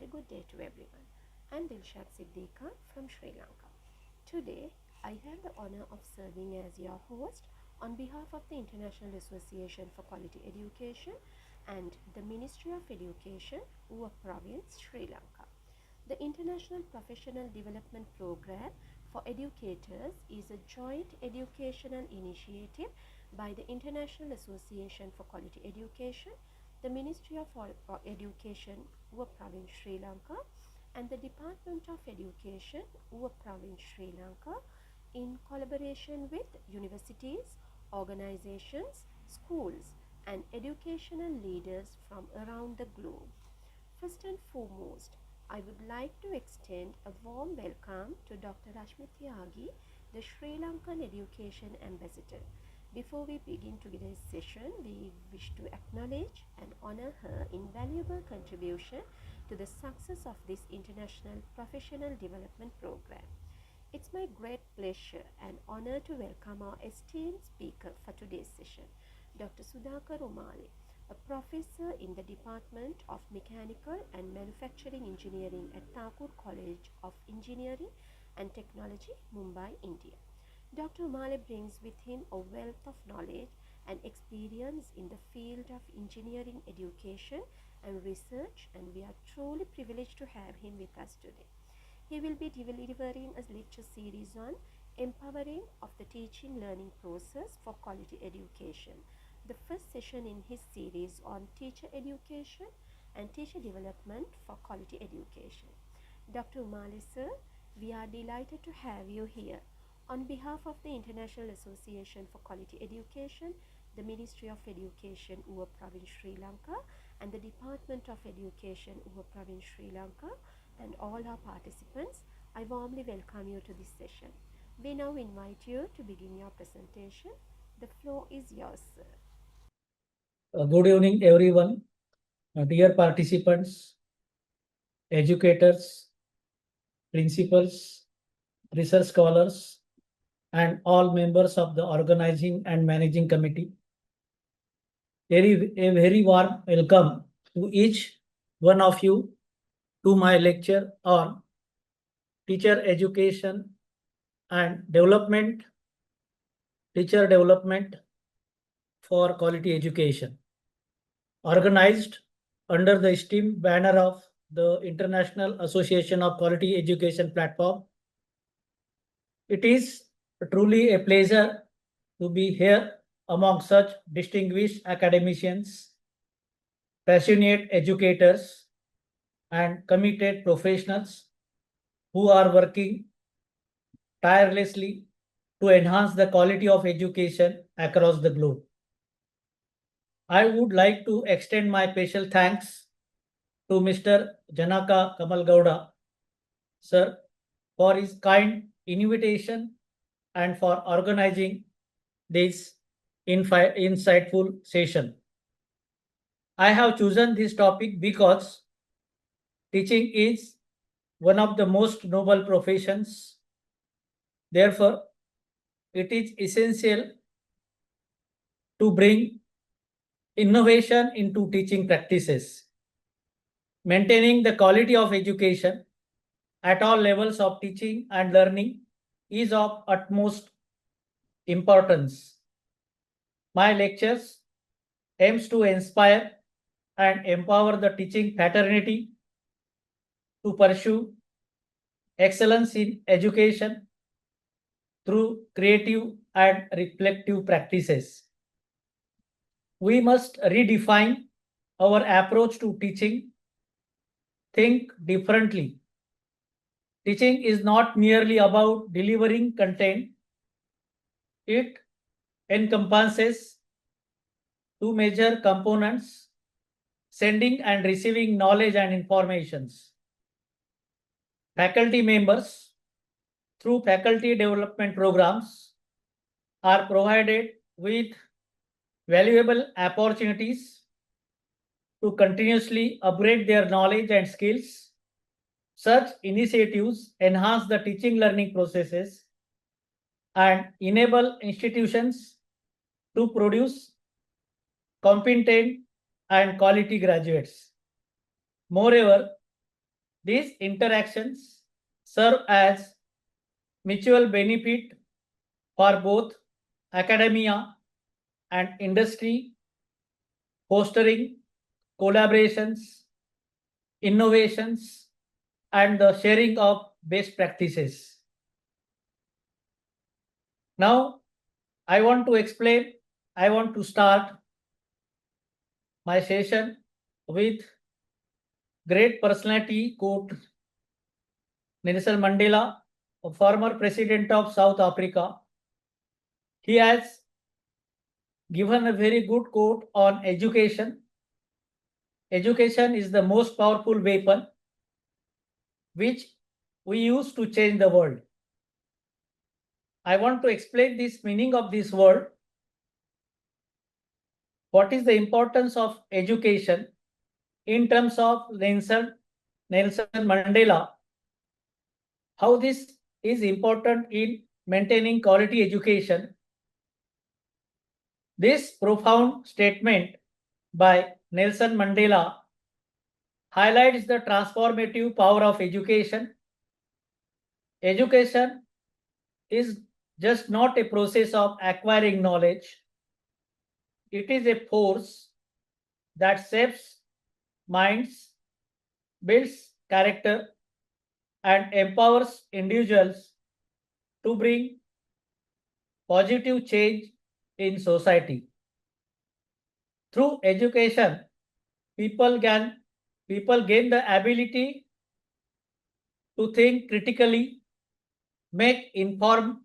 very good day to everyone. I'm Dilshad Siddiqa from Sri Lanka. Today, I have the honor of serving as your host on behalf of the International Association for Quality Education and the Ministry of Education, Uva Province, Sri Lanka. The International Professional Development Program for Educators is a joint educational initiative by the International Association for Quality Education, the Ministry of Education, Uva Province, Sri Lanka, and the Department of Education, Uva Province, Sri Lanka, in collaboration with universities, organizations, schools, and educational leaders from around the globe. First and foremost, I would like to extend a warm welcome to Dr. Rashmi Tyagi, the Sri Lankan Education Ambassador. Before we begin today's session, we wish to acknowledge and honor her invaluable contribution to the success of this international professional development program. It's my great pleasure and honor to welcome our esteemed speaker for today's session, Dr. Sudhakar Umale, a professor in the Department of Mechanical and Manufacturing Engineering at Thakur College of Engineering and Technology, Mumbai, India. Dr. Umale brings with him a wealth of knowledge and experience in the field of engineering education and research, and we are truly privileged to have him with us today. He will be delivering a lecture series on empowering of the teaching learning process for quality education, the first session in his series on teacher education and teacher development for quality education. Dr. Umale sir, we are delighted to have you here. On behalf of the International Association for Quality Education, the Ministry of Education, Uva Province, Sri Lanka, and the Department of Education, Uva Province, Sri Lanka, and all our participants, I warmly welcome you to this session. We now invite you to begin your presentation. The floor is yours, sir. Good evening, everyone. Dear participants, educators, principals, research scholars, and all members of the organizing and managing committee. A very warm welcome to each one of you to my lecture on teacher education and development, teacher development for quality education, organized under the esteemed banner of the International Association of Quality Education Platform. It is truly a pleasure to be here among such distinguished academicians, passionate educators, and committed professionals who are working tirelessly to enhance the quality of education across the globe. I would like to extend my special thanks to Mr. Janaka Kamal Gowda, sir, for his kind invitation and for organizing this insightful session. I have chosen this topic because teaching is one of the most noble professions. Therefore, it is essential to bring innovation into teaching practices. Maintaining the quality of education at all levels of teaching and learning is of utmost importance. My lectures aims to inspire and empower the teaching fraternity to pursue excellence in education through creative and reflective practices. We must redefine our approach to teaching, think differently. Teaching is not merely about delivering content, it encompasses two major components: sending and receiving knowledge and informations. Faculty members, through faculty development programs, are provided with valuable opportunities to continuously upgrade their knowledge and skills. Such initiatives enhance the teaching learning processes and enable institutions to produce competent and quality graduates. Moreover, These interactions serve as mutual benefit for both academia and industry, fostering collaborations, innovations, and the sharing of best practices. Now, I want to start my session with great personality quote Nelson Mandela, a former president of South Africa. He has given a very good quote on education. Education is the most powerful weapon which we use to change the world. I want to explain this meaning of this word. What is the importance of education in terms of Nelson Mandela? How this is important in maintaining quality education. This profound statement by Nelson Mandela highlights the transformative power of education. Education is just not a process of acquiring knowledge. It is a force that shapes minds, builds character, and empowers individuals to bring positive change in society. Through education, people gain the ability to think critically, make informed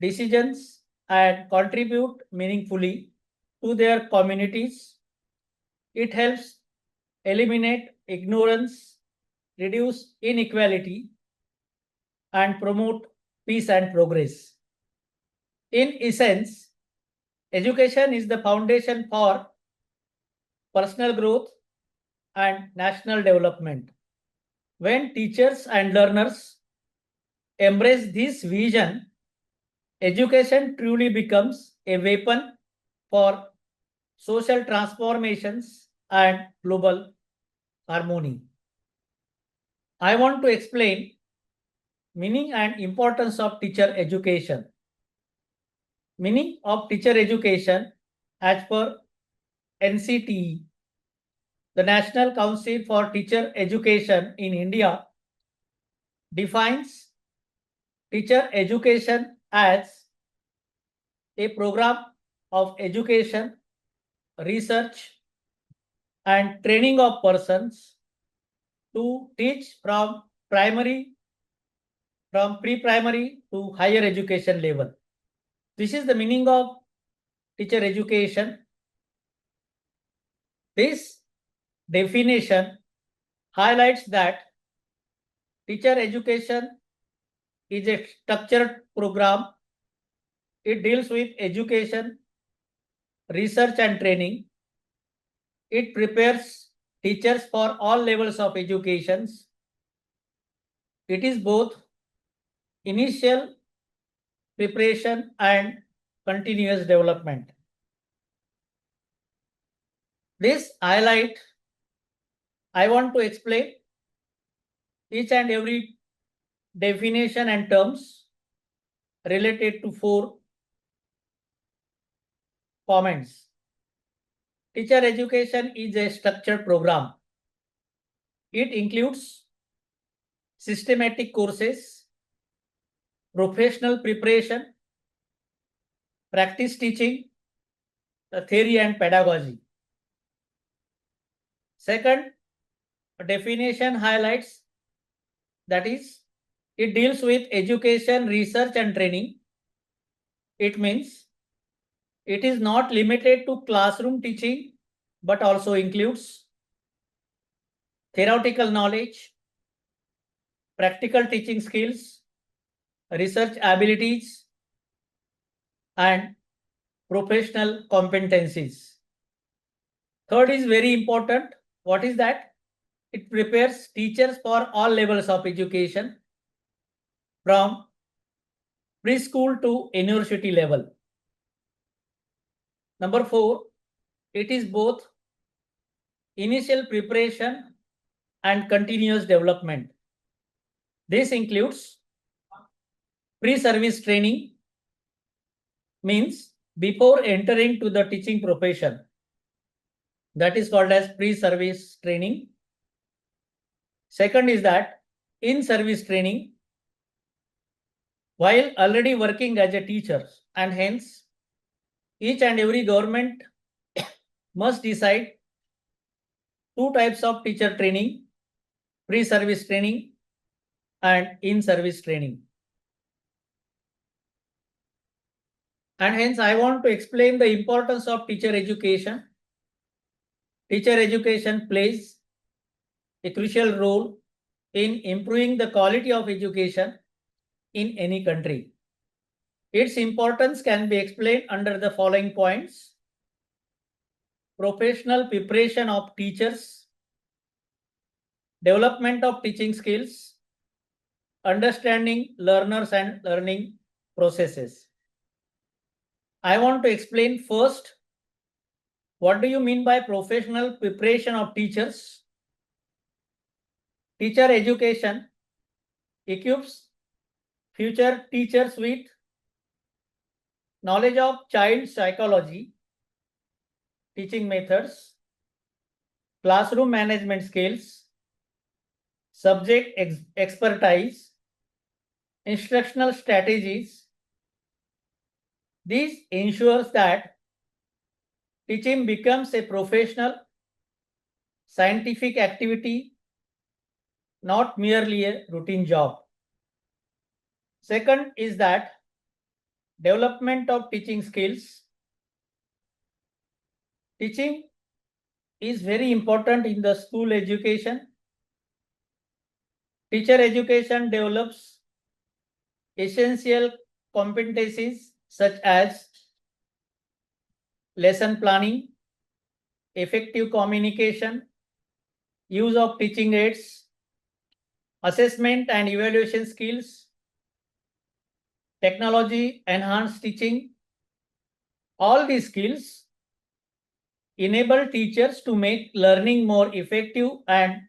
decisions, and contribute meaningfully to their communities. It helps eliminate ignorance, reduce inequality, and promote peace and progress. In essence, education is the foundation for personal growth and national development. When teachers and learners embrace this vision, education truly becomes a weapon for social transformations and global harmony. I want to explain meaning and importance of teacher education. Meaning of teacher education as per NCTE, the National Council for Teacher Education in India, defines teacher education as a program of education, research, and training of persons to teach from pre-primary to higher education level. This is the meaning of teacher education. This definition highlights that teacher education is a structured program. It deals with education, research, and training. It prepares teachers for all levels of educations. It is both initial preparation and continuous development. This highlight, I want to explain each and every definition and terms related to 4 comments. Teacher education is a structured program. It includes systematic courses, professional preparation, practice teaching, theory and pedagogy. Second definition highlights, that is, it deals with education, research, and training. It means it is not limited to classroom teaching, but also includes theoretical knowledge, practical teaching skills, research abilities, and professional competencies. Third is very important. What is that? It prepares teachers for all levels of education from preschool to university level. Number 4, it is both initial preparation and continuous development. This includes pre-service training, means before entering to the teaching profession. That is called as pre-service training. Second is that in-service training while already working as a teacher, and hence each and every government must decide two types of teacher training: pre-service training and in-service training. And hence I want to explain the importance of teacher education. Teacher education plays a crucial role in improving the quality of education in any country. Its importance can be explained under the following points: professional preparation of teachers, development of teaching skills, understanding learners and learning processes. I want to explain first, what do you mean by professional preparation of teachers? Teacher education equips future teachers with knowledge of child psychology, teaching methods, classroom management skills, subject expertise, instructional strategies. This ensures that teaching becomes a professional, scientific activity, not merely a routine job. Second is that development of teaching skills. Teaching is very important in the school education. Teacher education develops essential competencies such as lesson planning, effective communication, use of teaching aids, assessment and evaluation skills, technology enhanced teaching. All these skills enable teachers to make learning more effective and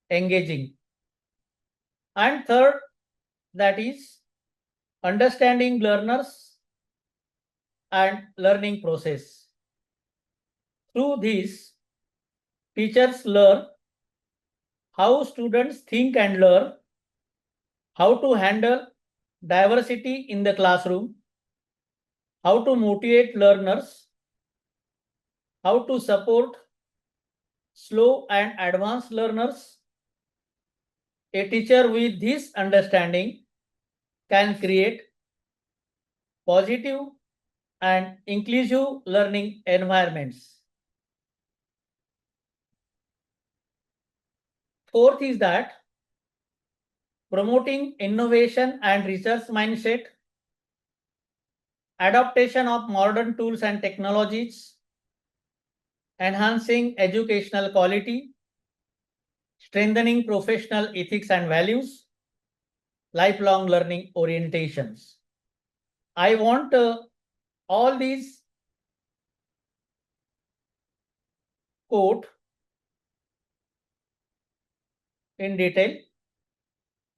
engaging. And third, that is understanding learners and learning process. Through this, teachers learn how students think and learn, how to handle diversity in the classroom, how to motivate learners, how to support slow and advanced learners. A teacher with this understanding can create positive and inclusive learning environments. Fourth is that promoting innovation and research mindset, adaptation of modern tools and technologies, enhancing educational quality, strengthening professional ethics and values, lifelong learning orientations. I want all these quote in detail.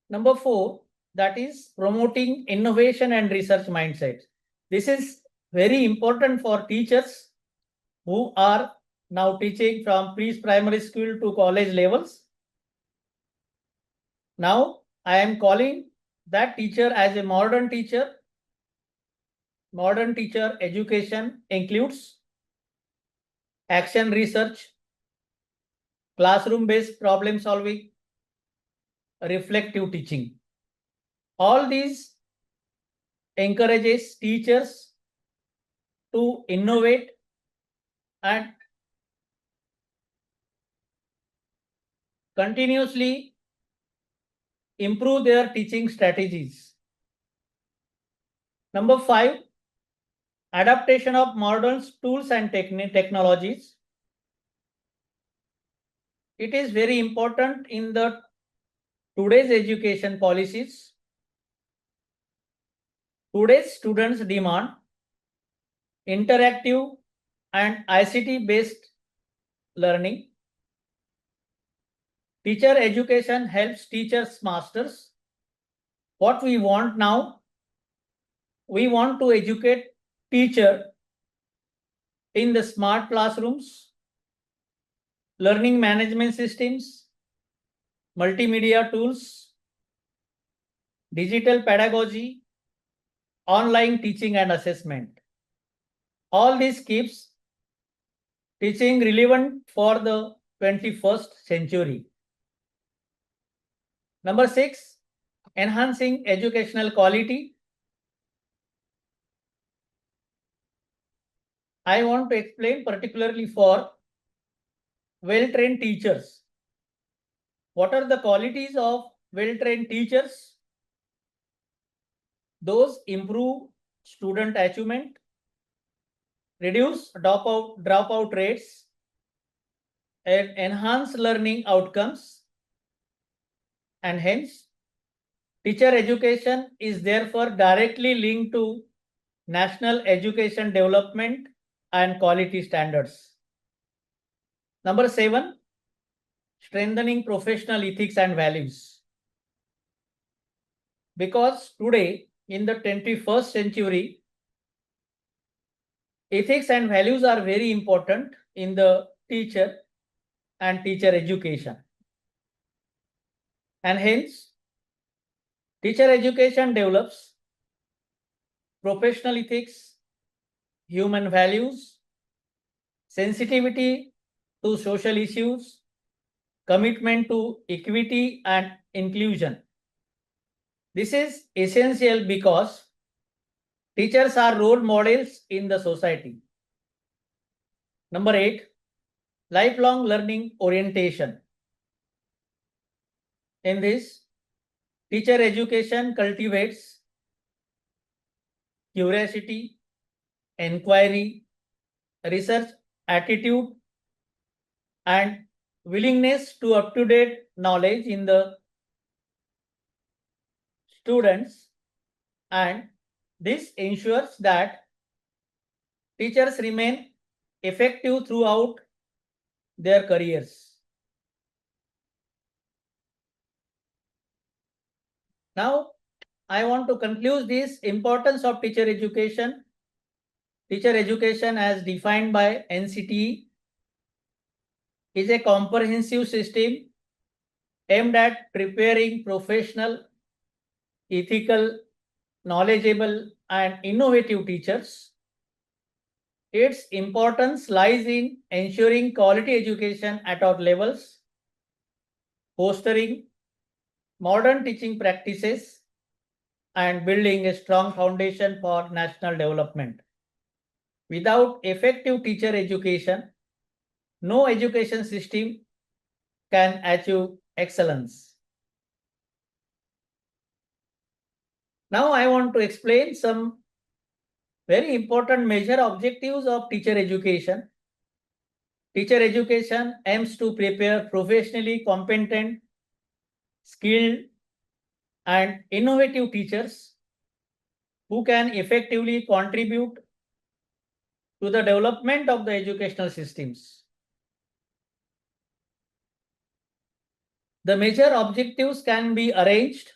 Number 4, that is promoting innovation and research mindset. This is very important for teachers who are now teaching from pre-primary school to college levels. Now I am calling that teacher as a modern teacher. Modern teacher education includes action research, classroom-based problem solving, reflective teaching. All these encourages teachers to innovate and continuously improve their teaching strategies. Number 5, adaptation of modern tools and technologies. It is very important in the today's education policies. Today's students demand interactive and ICT based learning. Teacher education helps teachers masters. What we want now, we want to educate teacher in the smart classrooms, learning management systems, multimedia tools, digital pedagogy, online teaching and assessment. All this keeps teaching relevant for the 21st century. Number 6, enhancing educational quality. I want to explain particularly for well-trained teachers. What are the qualities of well-trained teachers? Those improve student achievement, reduce dropout rates, and enhance learning outcomes, and hence teacher education is therefore directly linked to national education development and quality standards. Number 7, strengthening professional ethics and values. Because today, in the 21st century, ethics and values are very important in the teacher and teacher education. And hence, teacher education develops professional ethics, human values, sensitivity to social issues, commitment to equity and inclusion. This is essential because teachers are role models in the society. Number 8, lifelong learning orientation. In this, teacher education cultivates curiosity, inquiry, research attitude, and willingness to up-to-date knowledge in the students, and this ensures that teachers remain effective throughout their careers. Now, I want to conclude this importance of teacher education. Teacher education as defined by NCTE is a comprehensive system aimed at preparing professional, ethical, knowledgeable, and innovative teachers. Its importance lies in ensuring quality education at all levels, fostering modern teaching practices, and building a strong foundation for national development. Without effective teacher education, no education system can achieve excellence. Now I want to explain some very important major objectives of teacher education. Teacher education aims to prepare professionally competent, skilled, and innovative teachers who can effectively contribute to the development of the educational systems. The major objectives can be arranged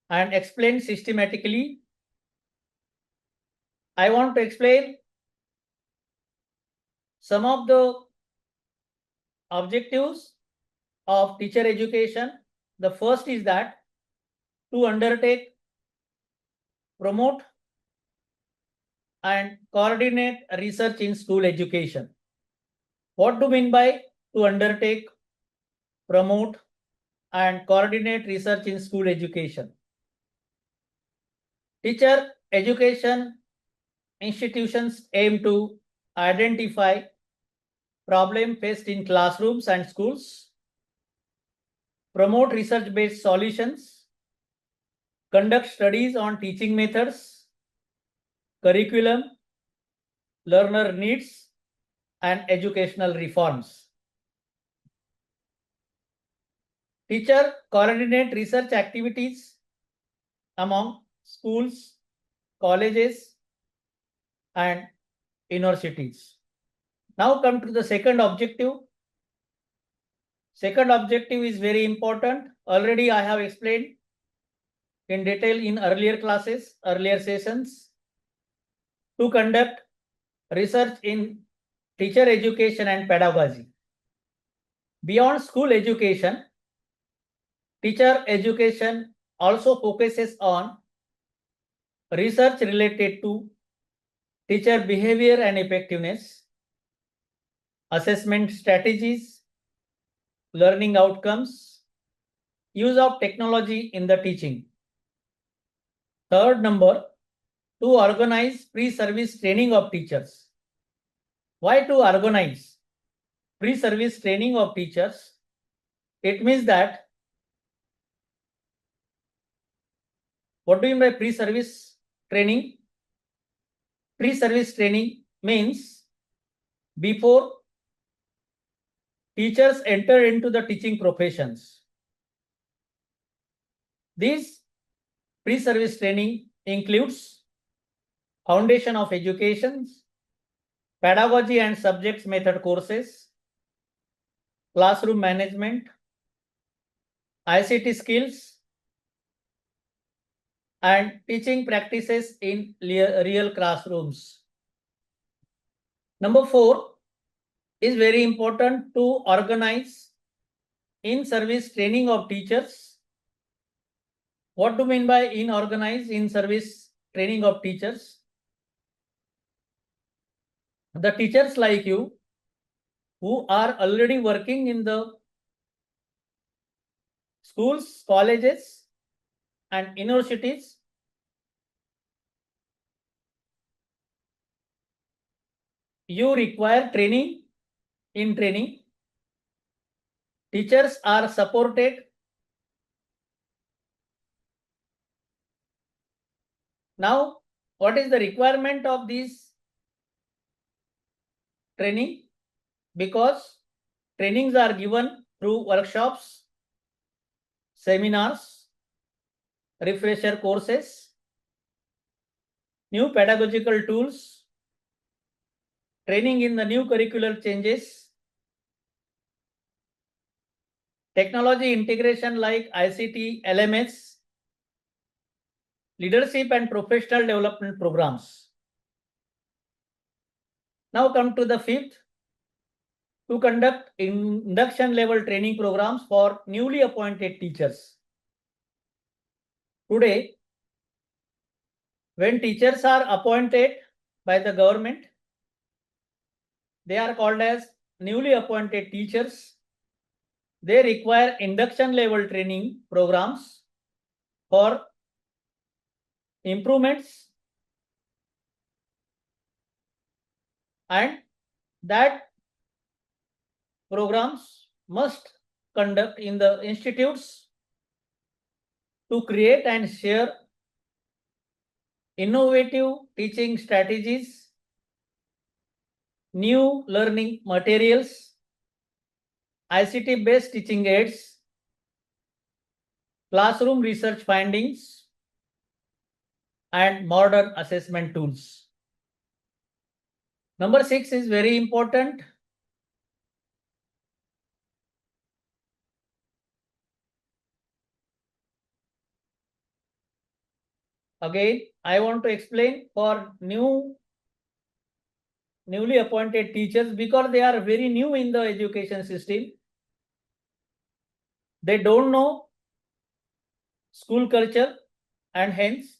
and explained systematically. I want to explain some of the objectives of teacher education. The first is that to undertake, promote, and coordinate research in school education. What do you mean by to undertake, promote, and coordinate research in school education? Teacher education institutions aim to identify problems faced in classrooms and schools, promote research-based solutions, conduct studies on teaching methods, curriculum, learner needs, and educational reforms. Teacher coordinate research activities among schools, colleges, and universities. Now come to the second objective. Second objective is very important. Already I have explained in detail in earlier classes, earlier sessions, to conduct research in teacher education and pedagogy. Beyond school education, teacher education also focuses on research related to teacher behavior and effectiveness, assessment strategies, learning outcomes, use of technology in the teaching. Third number, to organize pre-service training of teachers. Why to organize pre-service training of teachers? It means that, what do you mean by pre-service training? Pre-service training means before teachers enter into the teaching professions. This pre-service training includes foundation of education, pedagogy and subjects method courses, classroom management, ICT skills, and teaching practices in real classrooms. Number 4 is very important, to organize in-service training of teachers. What do you mean by organize in-service training of teachers? The teachers like you who are already working in the schools, colleges, and universities, you require training. In training, teachers are supported. Now, what is the requirement of this training? Because trainings are given through workshops, seminars, refresher courses, new pedagogical tools, training in the new curricular changes, technology integration like ICT, LMS, leadership and professional development programs. Now come to the fifth, to conduct induction level training programs for newly appointed teachers. Today, when teachers are appointed by the government, they are called as newly appointed teachers. They require induction level training programs for improvements, and that programs must conduct in the institutes to create and share innovative teaching strategies, new learning materials, ICT based teaching aids, classroom research findings, and modern assessment tools. Number 6 is very important. Again, I want to explain for newly appointed teachers, because they are very new in the education system. They don't know school culture, and hence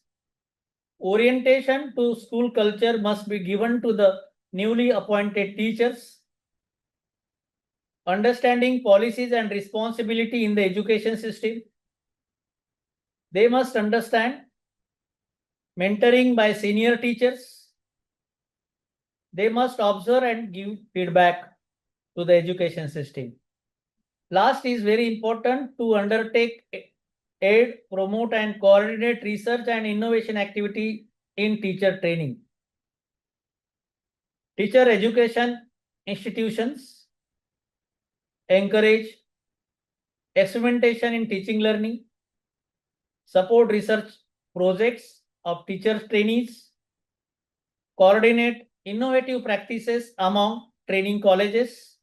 orientation to school culture must be given to the newly appointed teachers. Understanding policies and responsibility in the education system. They must understand mentoring by senior teachers. They must observe and give feedback to the education system. Last is very important, to undertake, aid, promote and coordinate research and innovation activity in teacher training. Teacher education institutions encourage experimentation in teaching learning, support research projects of teacher trainees, coordinate innovative practices among training colleges.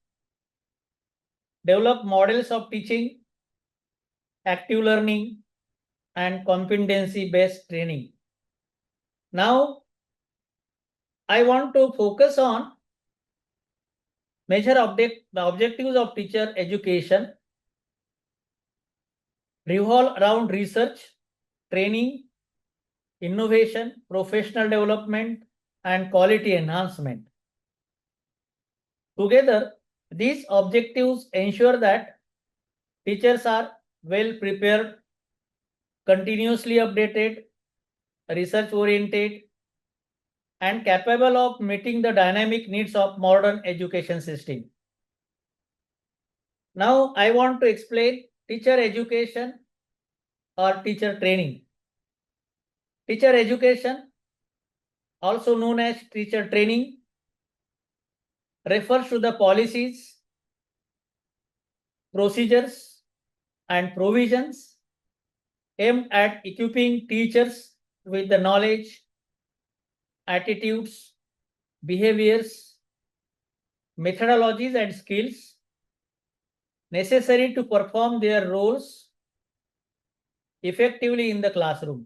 develop models of teaching, active learning, and competency-based training. Now, I want to focus on the objectives of teacher education revolve around research, training, innovation, professional development, and quality enhancement. Together, these objectives ensure that teachers are well prepared, continuously updated, research oriented, and capable of meeting the dynamic needs of modern education system. Now, I want to explain teacher education or teacher training. Teacher education, also known as teacher training, refers to the policies, procedures, and provisions aimed at equipping teachers with the knowledge, attitudes, behaviors, methodologies, and skills necessary to perform their roles effectively in the classroom.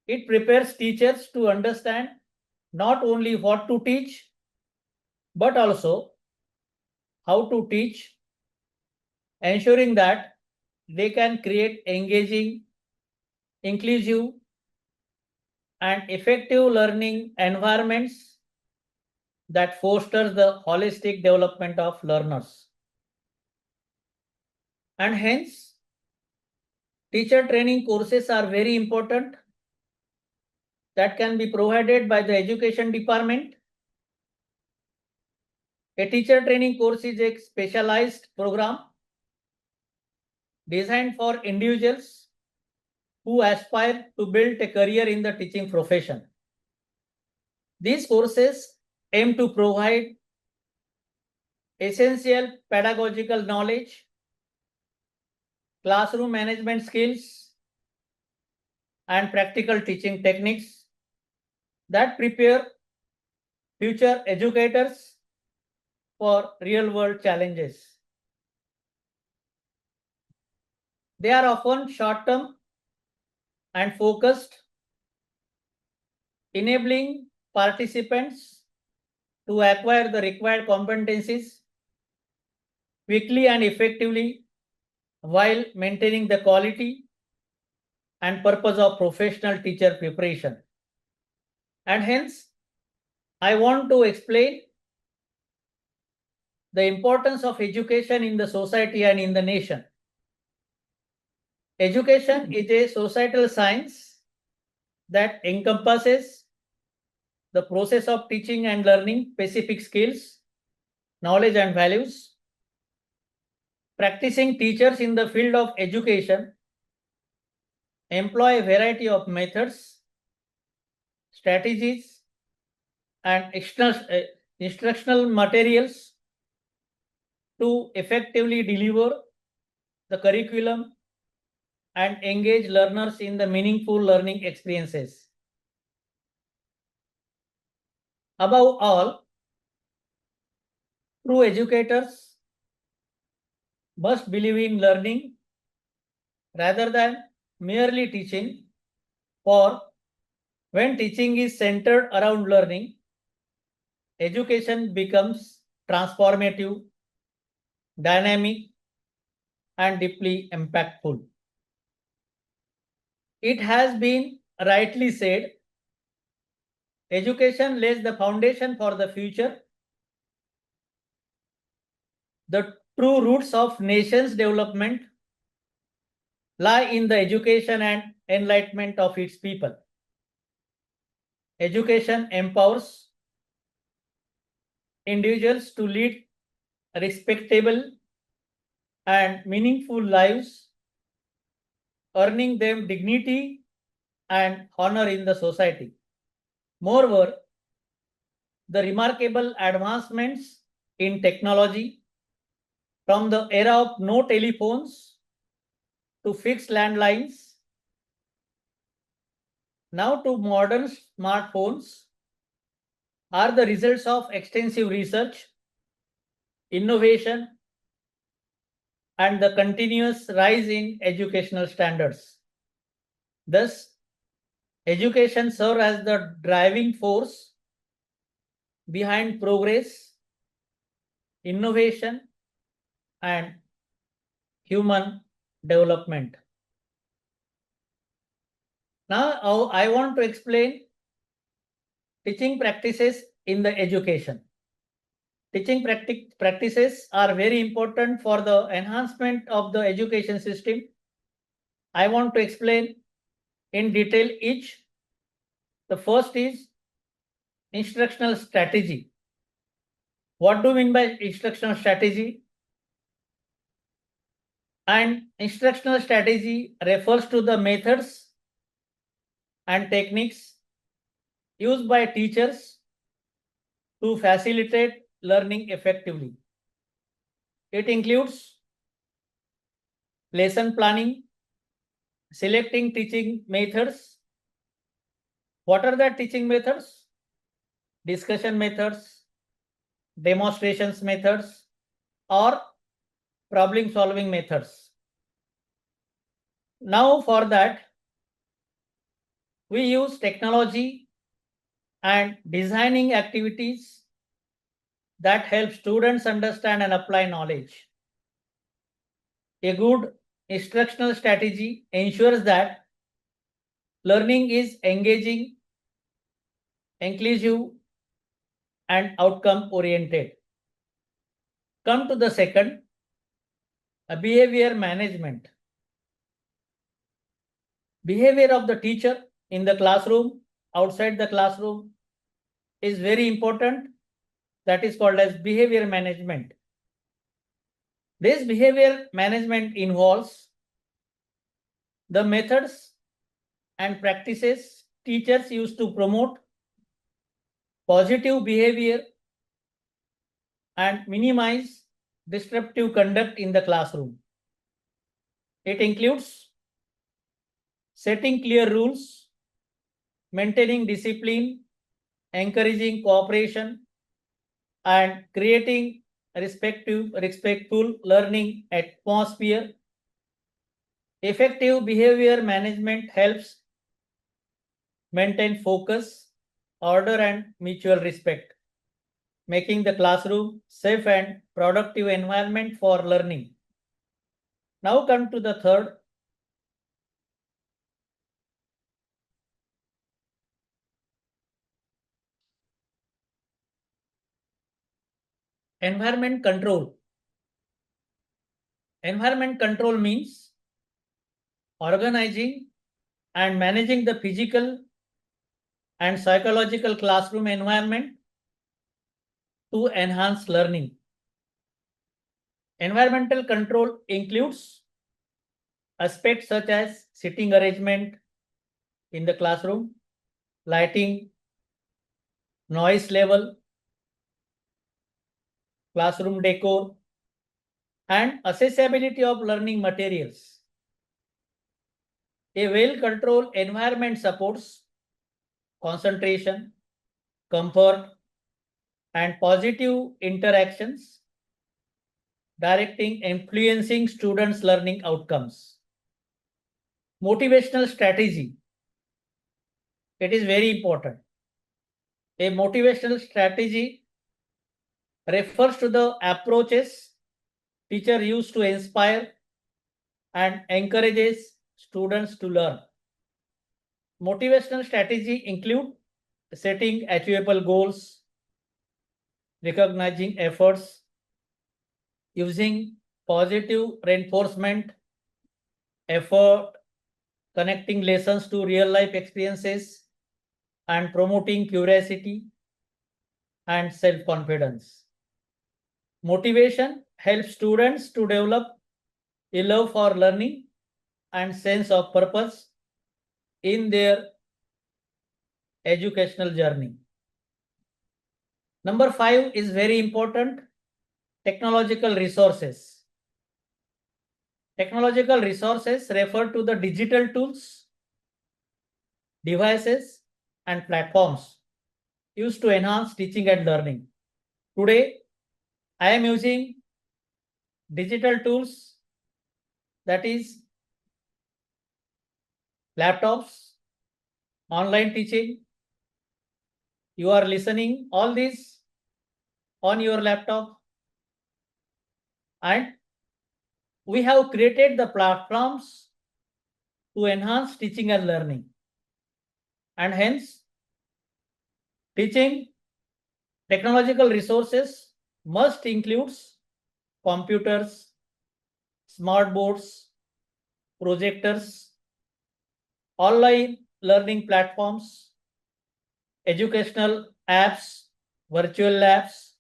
It prepares teachers to understand not only what to teach, but also how to teach, ensuring that they can create engaging, inclusive, and effective learning environments that fosters the holistic development of learners. And hence, teacher training courses are very important that can be provided by the education department. A teacher training course is a specialized program designed for individuals who aspire to build a career in the teaching profession. These courses aim to provide essential pedagogical knowledge, classroom management skills, and practical teaching techniques that prepare future educators for real-world challenges. They are often short-term and focused, enabling participants to acquire the required competencies quickly and effectively while maintaining the quality and purpose of professional teacher preparation. And hence, I want to explain the importance of education in the society and in the nation. Education is a societal science that encompasses the process of teaching and learning specific skills, knowledge, and values. Practicing teachers in the field of education employ a variety of methods, strategies, and instructional materials to effectively deliver the curriculum and engage learners in the meaningful learning experiences. Above all, true educators must believe in learning rather than merely teaching, for when teaching is centered around learning, education becomes transformative, dynamic, and deeply impactful. It has been rightly said, education lays the foundation for the future. The true roots of nation's development lie in the education and enlightenment of its people. Education empowers individuals to lead respectable and meaningful lives, earning them dignity and honor in the society. Moreover, the remarkable advancements in technology, from the era of no telephones to fixed landlines, now to modern smartphones, are the results of extensive research, innovation, and the continuous rise in educational standards. Thus, education serves as the driving force behind progress, innovation, and human development. Now, I want to explain teaching practices in the education. Teaching practices are very important for the enhancement of the education system. I want to explain in detail each. The first is instructional strategy. What do you mean by instructional strategy? And instructional strategy refers to the methods and techniques used by teachers to facilitate learning effectively. It includes lesson planning, selecting teaching methods. What are the teaching methods? Discussion methods, demonstrations methods, or problem solving methods. Now for that, we use technology and designing activities that help students understand and apply knowledge. A good instructional strategy ensures that learning is engaging, inclusive, and outcome oriented. Come to the second, behavior management. Behavior of the teacher in the classroom, outside the classroom is very important. That is called as behavior management. This behavior management involves the methods and practices teachers use to promote positive behavior and minimize disruptive conduct in the classroom. It includes setting clear rules, maintaining discipline, encouraging cooperation, and creating respectful learning atmosphere. Effective behavior management helps maintain focus, order, and mutual respect, making the classroom safe and productive environment for learning. Now come to the third. Environment control. Environment control means organizing and managing the physical and psychological classroom environment to enhance learning. Environmental control includes aspects such as sitting arrangement in the classroom, lighting, noise level, classroom decor, and accessibility of learning materials. A well-controlled environment supports concentration, comfort, and positive interactions, influencing students' learning outcomes. Motivational strategy. It is very important. A motivational strategy refers to the approaches teacher use to inspire and encourages students to learn. Motivational strategy include setting achievable goals, recognizing efforts, using positive reinforcement, effort, connecting lessons to real life experiences, and promoting curiosity and self-confidence. Motivation helps students to develop a love for learning and sense of purpose in their educational journey. Number 5 is very important, technological resources. Technological resources refer to the digital tools, devices, and platforms used to enhance teaching and learning. Today, I am using digital tools that is laptops, online teaching. You are listening all this on your laptop, and we have created the platforms to enhance teaching and learning, and hence teaching technological resources must include computers, smart boards, projectors, online learning platforms, educational apps, virtual labs,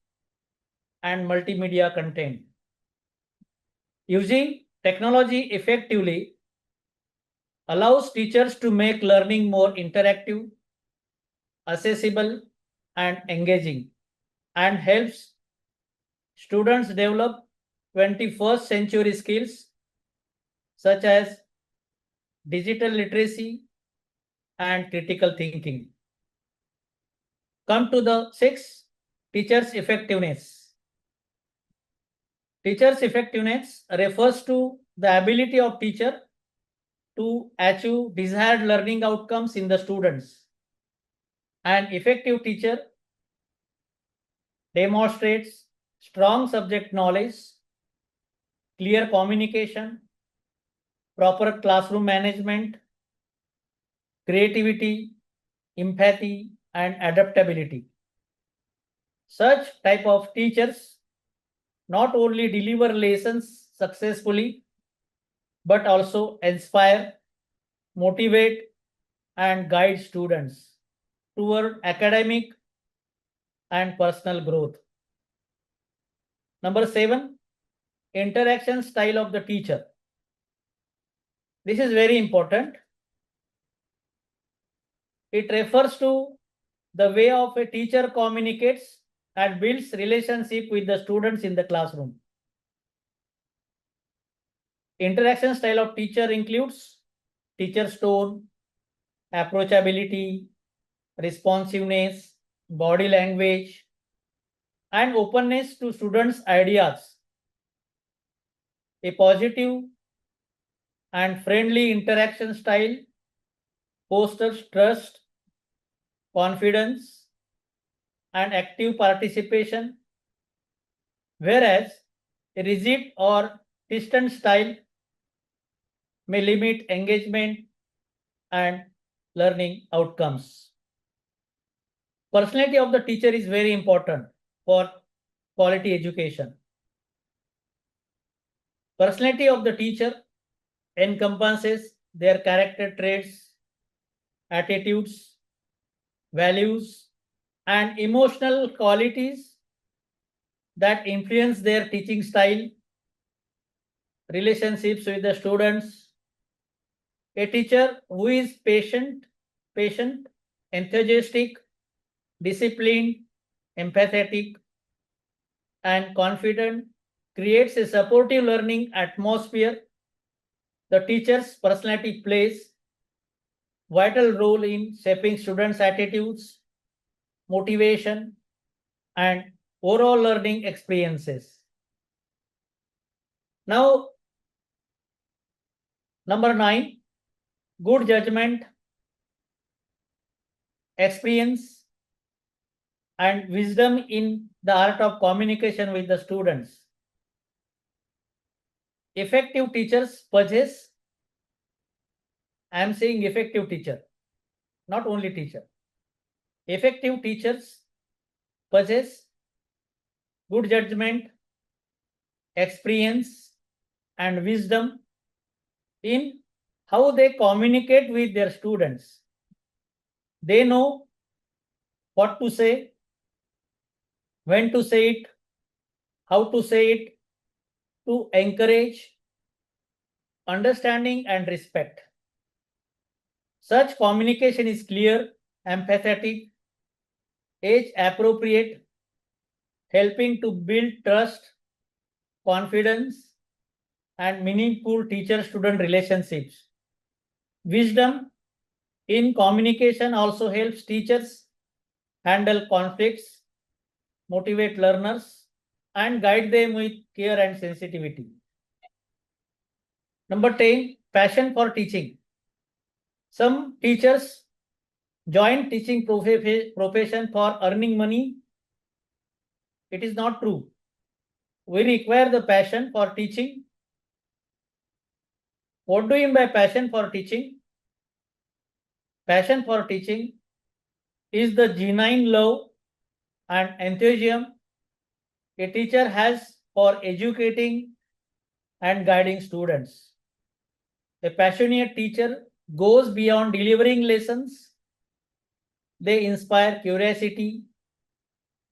and multimedia content. Using technology effectively allows teachers to make learning more interactive, accessible, and engaging, and helps students develop 21st century skills such as digital literacy and critical thinking. Come to the 6, teachers' effectiveness. Teachers' effectiveness refers to the ability of teacher to achieve desired learning outcomes in the students. An effective teacher demonstrates strong subject knowledge, clear communication, proper classroom management, creativity, empathy, and adaptability. Such type of teachers not only deliver lessons successfully, but also inspire, motivate, and guide students toward academic and personal growth. Number 7, interaction style of the teacher. This is very important. It refers to the way of a teacher communicates and builds relationship with the students in the classroom. Interaction style of teacher includes teacher's tone, approachability, responsiveness, body language, and openness to students' ideas. A positive and friendly interaction style fosters trust, confidence, and active participation, whereas a rigid or distant style may limit engagement and learning outcomes. Personality of the teacher is very important for quality education. Personality of the teacher encompasses their character traits, attitudes, values, and emotional qualities that influence their teaching style, relationships with the students. A teacher who is patient, enthusiastic, disciplined, empathetic, and confident creates a supportive learning atmosphere. The teacher's personality plays vital role in shaping students' attitudes, motivation, and overall learning experiences. Now, number 9, good judgment, experience, and wisdom in the art of communication with the students. Effective teachers possess, I am saying effective teacher, not only teacher. Effective teachers possess good judgment, experience, and wisdom in how they communicate with their students. They know what to say, when to say it, how to say it, to encourage understanding and respect. Such communication is clear, empathetic, age appropriate, helping to build trust, confidence, and meaningful teacher-student relationships. Wisdom in communication also helps teachers handle conflicts, motivate learners, and guide them with care and sensitivity. Number 10, passion for teaching. Some teachers join teaching profession for earning money. It is not true. We require the passion for teaching. What do you mean by passion for teaching? Passion for teaching is the genuine love and enthusiasm a teacher has for educating and guiding students. A passionate teacher goes beyond delivering lessons. They inspire curiosity,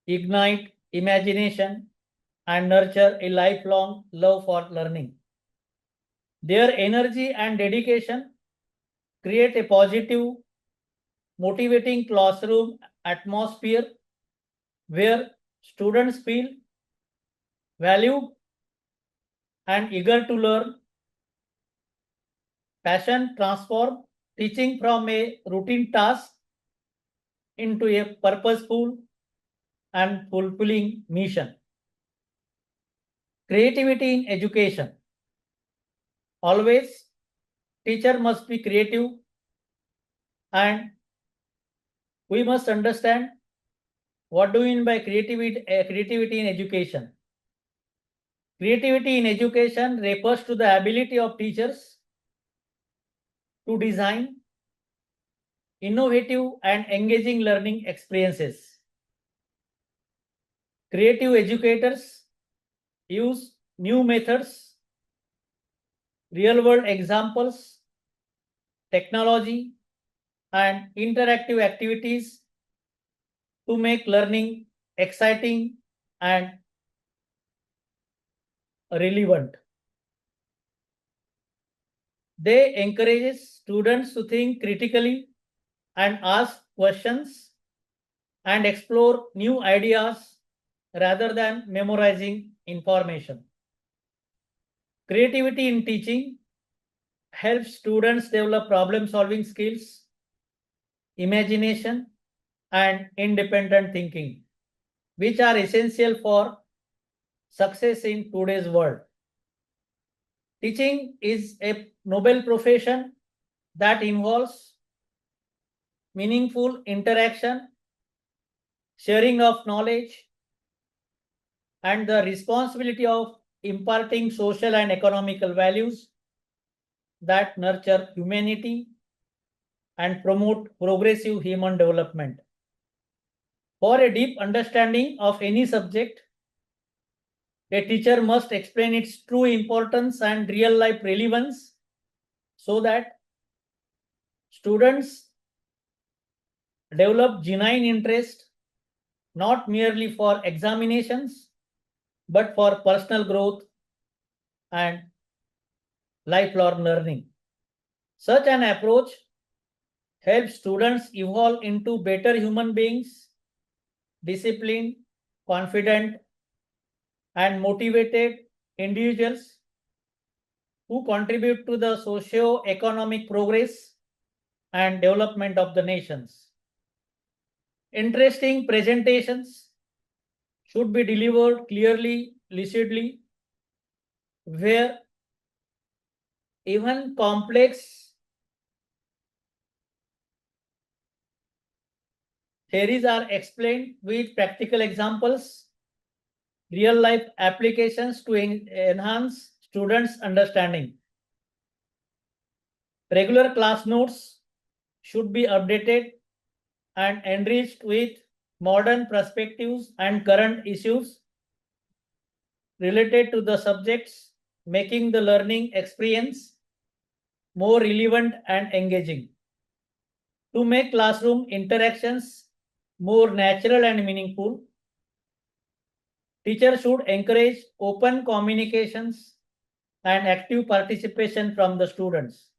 ignite imagination, and nurture a lifelong love for learning. Their energy and dedication create a positive, motivating classroom atmosphere where students feel valued and eager to learn. Passion transforms teaching from a routine task into a purposeful and fulfilling mission. Creativity in education. Always, teacher must be creative, and we must understand what do we mean by creativity in education. Creativity in education refers to the ability of teachers to design innovative and engaging learning experiences. Creative educators use new methods, real-world examples, technology, and interactive activities to make learning exciting and relevant. They encourage students to think critically and ask questions and explore new ideas rather than memorizing information. Creativity in teaching helps students develop problem-solving skills, imagination, and independent thinking, which are essential for success in today's world. Teaching is a noble profession that involves meaningful interaction, sharing of knowledge, and the responsibility of imparting social and economical values that nurture humanity and promote progressive human development. For a deep understanding of any subject, a teacher must explain its true importance and real-life relevance so that students develop genuine interest, not merely for examinations, but for personal growth and lifelong learning. Such an approach helps students evolve into better human beings, disciplined, confident, and motivated individuals who contribute to the socio-economic progress and development of the nations. Interesting presentations should be delivered clearly, lucidly, where even complex theories are explained with practical examples, real-life applications to enhance students' understanding. Regular class notes should be updated and enriched with modern perspectives and current issues related to the subjects, making the learning experience more relevant and engaging. To make classroom interactions more natural and meaningful, teachers should encourage open communications and active participation from the students.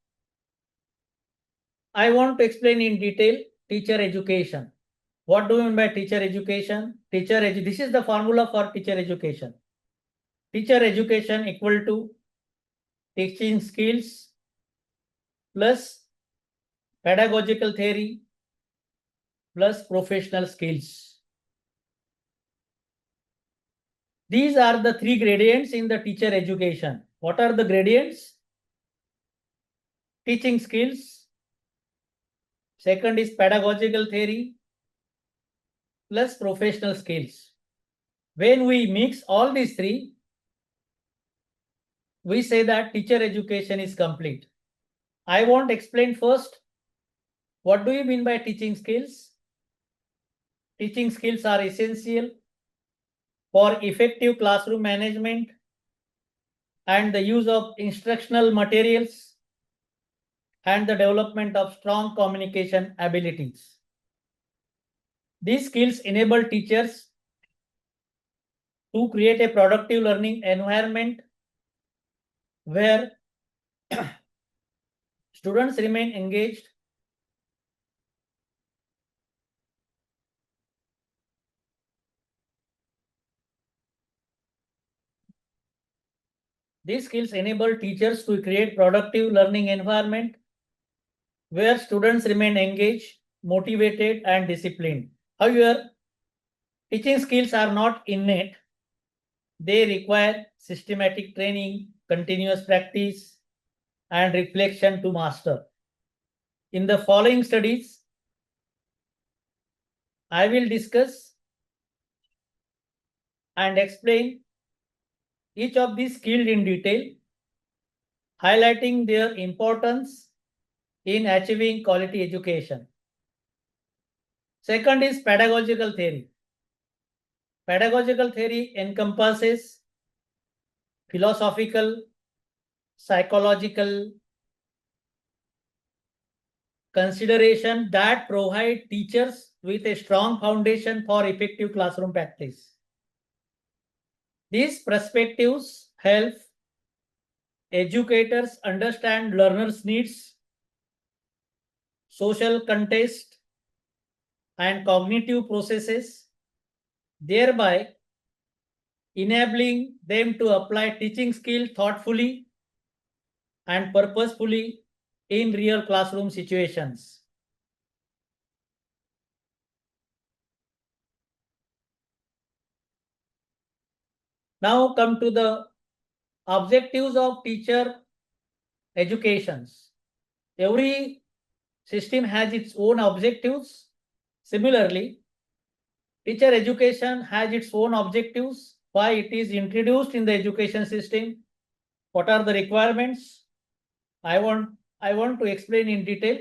I want to explain in detail teacher education. What do you mean by teacher education? This is the formula for teacher education. Teacher education equal to teaching skills plus pedagogical theory plus professional skills. These are the three gradients in the teacher education. What are the gradients? teaching skills. Second is pedagogical theory plus professional skills. When we mix all these three, we say that teacher education is complete. I want to explain first, what do you mean by teaching skills? Teaching skills are essential for effective classroom management and the use of instructional materials and the development of strong communication abilities. These skills enable teachers to create a productive learning environment where students remain engaged, these skills enable teachers to create productive learning environment where students remain engaged, motivated, and disciplined. However, teaching skills are not innate. They require systematic training, continuous practice, and reflection to master. In the following studies, I will discuss and explain each of these skills in detail, highlighting their importance in achieving quality education. Second is pedagogical theory. Pedagogical theory encompasses philosophical, psychological consideration that provide teachers with a strong foundation for effective classroom practice. These perspectives help educators understand learners' needs, social context, and cognitive processes, thereby enabling them to apply teaching skill thoughtfully and purposefully in real classroom situations. Now come to the objectives of teacher educations. Every system has its own objectives. Similarly, teacher education has its own objectives, why it is introduced in the education system, what are the requirements. I want to explain in detail.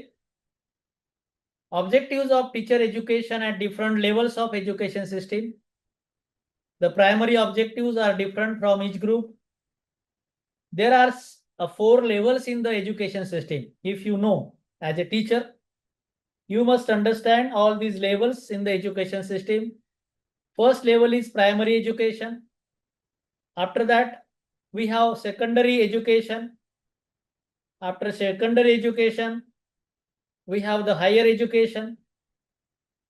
Objectives of teacher education at different levels of education system. The primary objectives are different from each group. There are 4 levels in the education system. If you know, as a teacher, you must understand all these levels in the education system. First level is primary education. After that, we have secondary education. After secondary education, we have the higher education.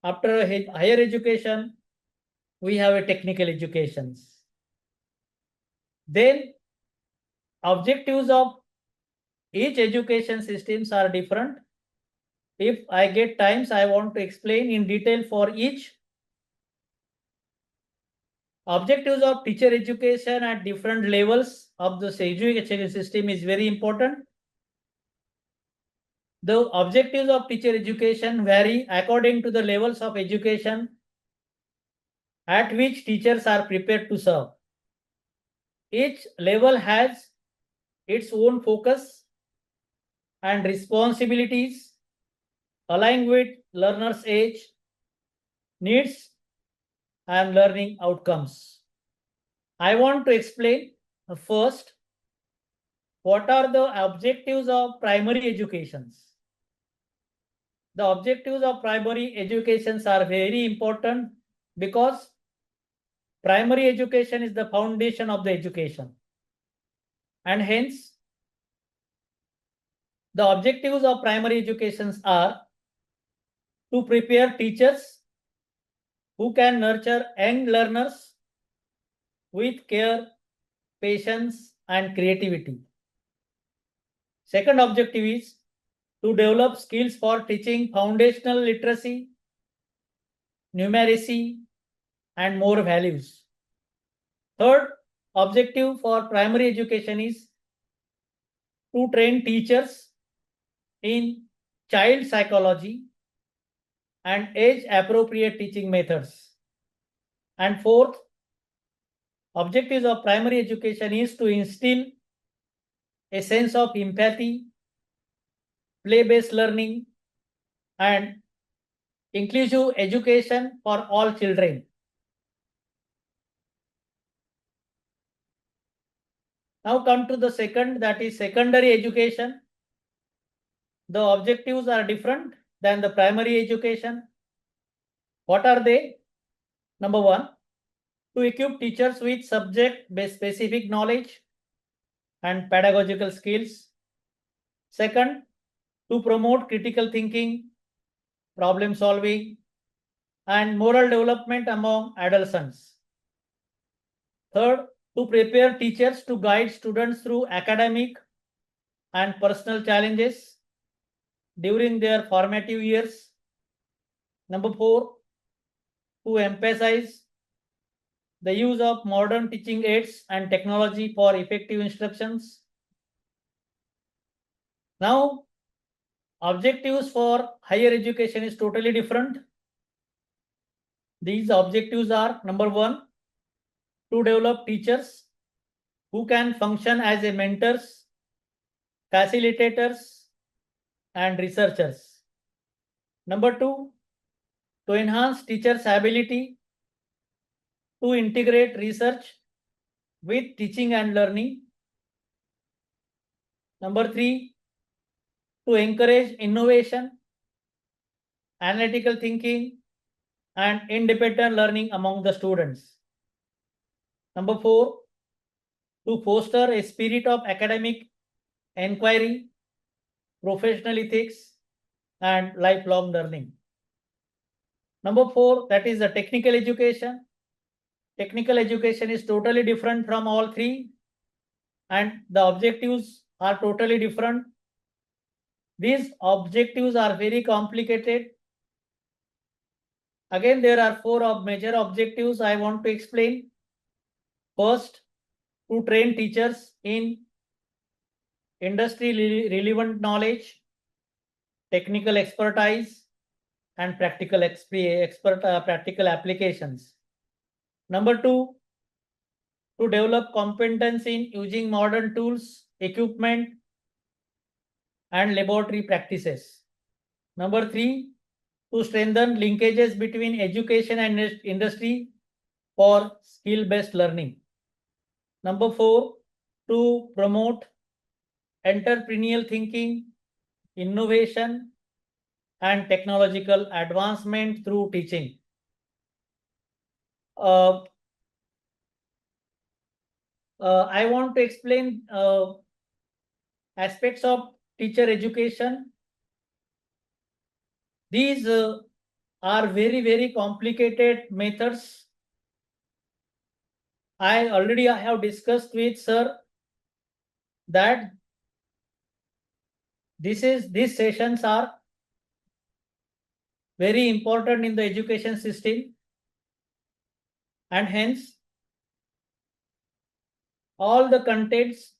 After higher education, we have a technical educations. Then objectives of each education systems are different. If I get times, I want to explain in detail for each. Objectives of teacher education at different levels of the education system is very important. The objectives of teacher education vary according to the levels of education at which teachers are prepared to serve. Each level has its own focus and responsibilities aligned with learners' age, needs, and learning outcomes. I want to explain first what are the objectives of primary educations. The objectives of primary educations are very important because primary education is the foundation of the education, and hence the objectives of primary educations are to prepare teachers who can nurture young learners with care, patience, and creativity. Second objective is to develop skills for teaching foundational literacy, numeracy, and more values. Third objective for primary education is to train teachers in child psychology and age-appropriate teaching methods. And fourth, objectives of primary education is to instill a sense of empathy, play-based learning, and inclusive education for all children. Now come to the second, that is secondary education. The objectives are different than the primary education. What are they? Number one, to equip teachers with subject-specific knowledge and pedagogical skills. Second, to promote critical thinking, problem solving, and moral development among adolescents. Third, to prepare teachers to guide students through academic and personal challenges during their formative years. Number four, to emphasize the use of modern teaching aids and technology for effective instructions. Now, objectives for higher education is totally different. These objectives are: number one, to develop teachers who can function as a mentors, facilitators, and researchers. Number two, to enhance teachers' ability to integrate research with teaching and learning. Number three, to encourage innovation, analytical thinking, and independent learning among the students. Number four, to foster a spirit of academic inquiry, professional ethics, and lifelong learning. Number four, that is the technical education. Technical education is totally different from all three, and the objectives are totally different. These objectives are very complicated. Again, there are four major objectives I want to explain. First, to train teachers in industry relevant knowledge, technical expertise, and practical applications. Number two, to develop competence in using modern tools, equipment, and laboratory practices. Number three, to strengthen linkages between education and industry for skill-based learning. Number four, to promote entrepreneurial thinking, innovation, and technological advancement through teaching. I want to explain aspects of teacher education. These are very, very complicated methods. I have discussed with sir that these sessions are very important in the education system, and hence all the contents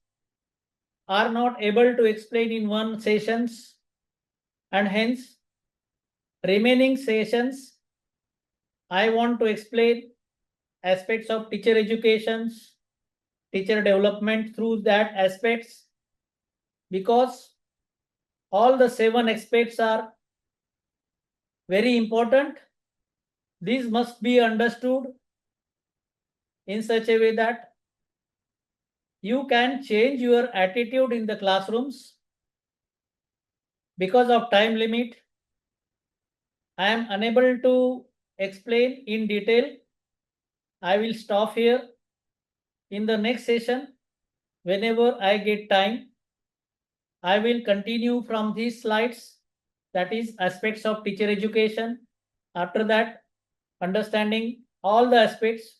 are not able to explain in one sessions, and hence remaining sessions I want to explain aspects of teacher educations, teacher development through that aspects, because all the 7 aspects are very important. These must be understood in such a way that you can change your attitude in the classrooms. Because of time limit, I am unable to explain in detail. I will stop here. In the next session, whenever I get time, I will continue from these slides, that is aspects of teacher education. After that, understanding all the aspects,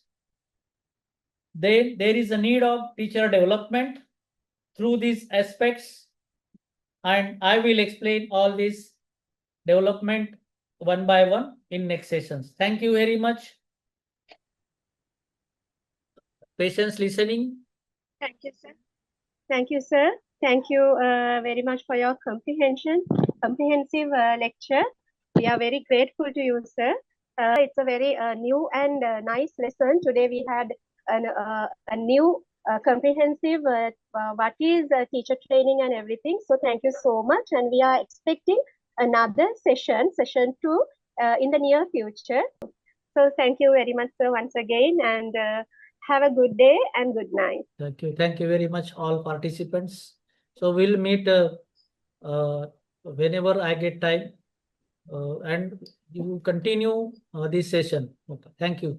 then there is a need of teacher development through these aspects, and I will explain all this development one by one in next sessions. Thank you very much. Patience listening. Thank you, sir. Thank you, sir. Thank you very much for your comprehensive lecture. We are very grateful to you, sir. It's a very new and nice lesson. Today we had a new comprehensive what is teacher training and everything. So thank you so much, and we are expecting another session 2, in the near future. So thank you very much, sir, once again, and have a good day and good night. Thank you. Thank you very much, all participants. So we'll meet whenever I get time, and you continue this session. Okay. Thank you.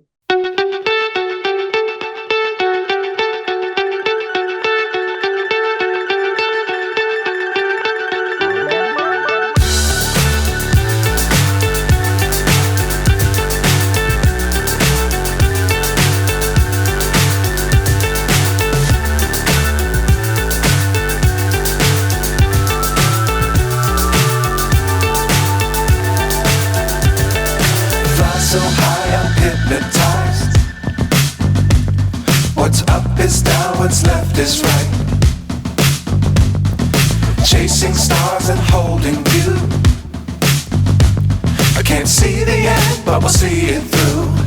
Fly so high, I'm hypnotized. What's up is down, what's left is right. Chasing stars and holding you. I can't see the end, but we'll see it through.